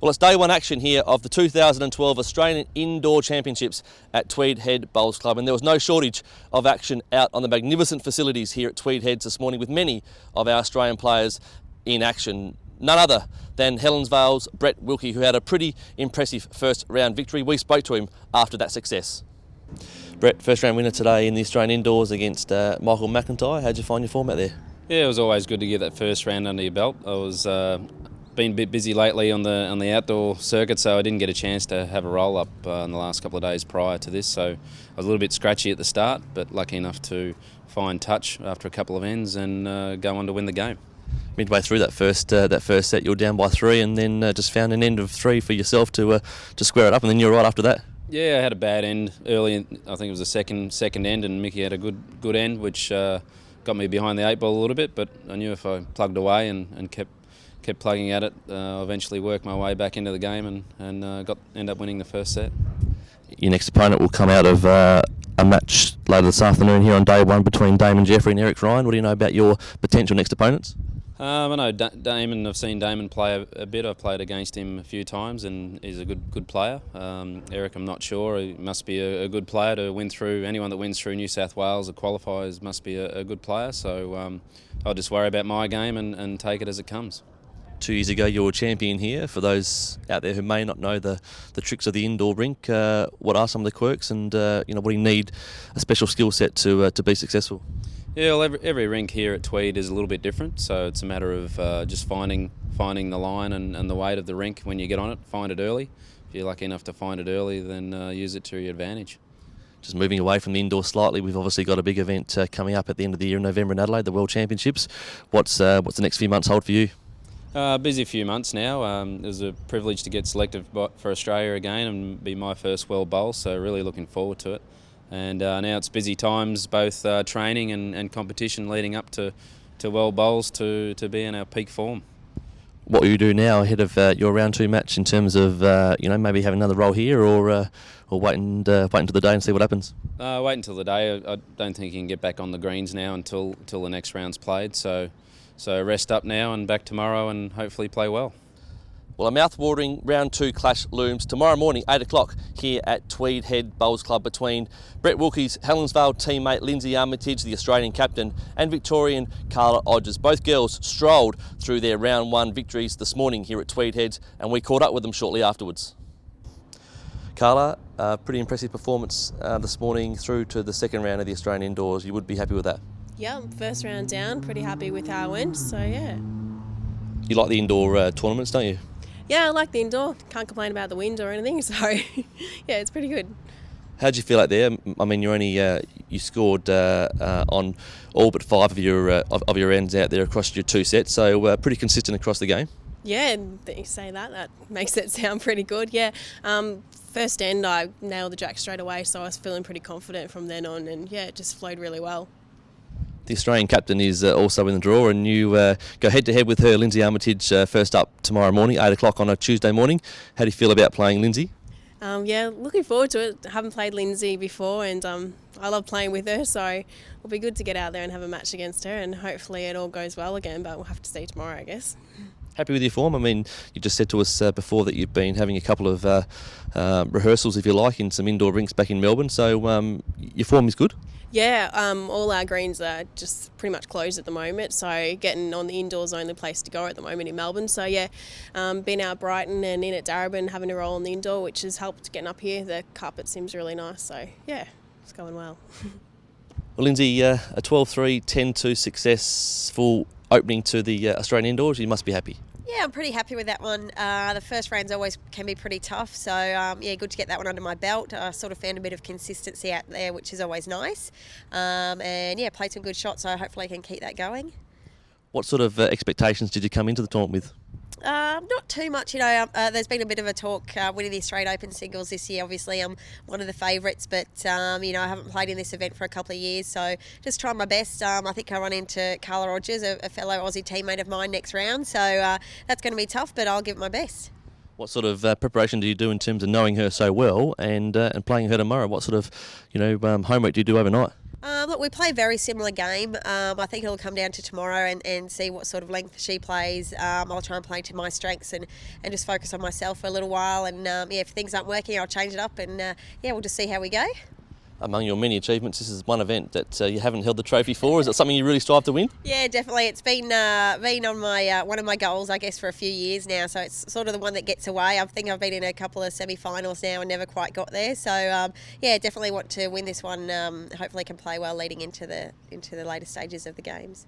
Well, it's day one action here of the 2012 Australian Indoor Championships at Tweed Head Bowls Club, and there was no shortage of action out on the magnificent facilities here at Tweed Heads this morning, with many of our Australian players in action. None other than Helensvale's Brett Wilkie, who had a pretty impressive first round victory. We spoke to him after that success. Brett, first round winner today in the Australian Indoors against Michael McIntyre. How'd you find your form out there? Yeah, it was always good to get that first round under your belt. I was been a bit busy lately on the outdoor circuit, so I didn't get a chance to have a roll up in the last couple of days prior to this. So I was a little bit scratchy at the start, but lucky enough to find touch after a couple of ends and go on to win the game. Midway through that first set, you were down by 3, and then just found an end of 3 for yourself to square it up, and then you were right after that. Yeah, I had a bad end early. I think it was the second end, and Mickey had a good end, which got me behind the 8 ball a little bit. But I knew if I plugged away and kept plugging at it, I'll eventually work my way back into the game and end up winning the first set. Your next opponent will come out of a match later this afternoon here on day one between Damon Jeffrey and Eric Ryan. What do you know about your potential next opponents? I know Damon. I've seen Damon play a bit. I've played against him a few times, and he's a good player. Eric, I'm not sure. He must be a good player to win through. Anyone that wins through New South Wales or qualifies must be a good player. So I'll just worry about my game and take it as it comes. 2 years ago, you were champion here. For those out there who may not know the tricks of the indoor rink, what are some of the quirks, and what do you need a special skill set to be successful? Yeah, well, every rink here at Tweed is a little bit different, so it's a matter of just finding the line and the weight of the rink when you get on it. Find it early. If you're lucky enough to find it early, then use it to your advantage. Just moving away from the indoor slightly, we've obviously got a big event coming up at the end of the year in November in Adelaide, the World Championships. What's the next few months hold for you? Busy few months now. It was a privilege to get selected for Australia again and be my first World Bowl, so really looking forward to it. And now it's busy times, both training and competition leading up to World Bowls to be in our peak form. What will you do now ahead of your round 2 match in terms of maybe having another role here, or wait until the day and see what happens? Wait until the day. I don't think you can get back on the greens now until the next round's played. So rest up now and back tomorrow and hopefully play well. Well, a mouth-watering round 2 clash looms tomorrow morning, 8 o'clock, here at Tweed Head Bowls Club between Brett Wilkie's Helensvale teammate Lynsey Armitage, the Australian captain, and Victorian Carla Odgers. Both girls strolled through their round 1 victories this morning here at Tweed Heads, and we caught up with them shortly afterwards. Carla, pretty impressive performance this morning through to the second round of the Australian Indoors. You would be happy with that? Yeah, first round down, pretty happy with how I went, so yeah. You like the indoor tournaments, don't you? Yeah, I like the indoor. Can't complain about the wind or anything, so yeah, it's pretty good. How'd you feel out there? I mean, you scored on all but 5 of your ends out there across your 2 sets, so pretty consistent across the game. Yeah, you say that makes it sound pretty good. Yeah, first end I nailed the jack straight away, so I was feeling pretty confident from then on, and yeah, it just flowed really well. The Australian captain is also in the draw, and you go head-to-head with her, Lynsey Armitage, first up tomorrow morning, 8 o'clock on a Tuesday morning. How do you feel about playing Lynsey? Yeah, looking forward to it. I haven't played Lynsey before, and I love playing with her, so it'll be good to get out there and have a match against her, and hopefully it all goes well again, but we'll have to see tomorrow, I guess. Happy with your form? I mean, you just said to us before that you've been having a couple of rehearsals, if you like, in some indoor rinks back in Melbourne, so your form is good? Yeah, all our greens are just pretty much closed at the moment, so getting on the indoors only place to go at the moment in Melbourne. So yeah, been out Brighton and in at Darebin having a roll on the indoor, which has helped getting up here. The carpet seems really nice, so yeah, it's going well. Well, Lynsey, a 12-3, 10-2 successful opening to the Australian Indoors. You must be happy. Yeah, I'm pretty happy with that one. The first rounds always can be pretty tough, so yeah, good to get that one under my belt. I sort of found a bit of consistency out there, which is always nice. And yeah, played some good shots, so hopefully I can keep that going. What sort of expectations did you come into the tournament with? Not too much, there's been a bit of a talk winning the Australian Open singles this year. Obviously, I'm one of the favourites, but, I haven't played in this event for a couple of years, so just trying my best. I think I run into Carla Odgers, a fellow Aussie teammate of mine, next round, so that's going to be tough, but I'll give it my best. What sort of preparation do you do in terms of knowing her so well and playing her tomorrow? What sort of, homework do you do overnight? Look, we play a very similar game. I think it'll come down to tomorrow and see what sort of length she plays. I'll try and play to my strengths and just focus on myself for a little while. And if things aren't working, I'll change it up. And we'll just see how we go. Among your many achievements, this is one event that you haven't held the trophy for. Is it something you really strive to win? Yeah, definitely. It's been on my one of my goals, I guess, for a few years now. So it's sort of the one that gets away. I think I've been in a couple of semi-finals now and never quite got there. So definitely want to win this one. Hopefully, can play well leading into the later stages of the games.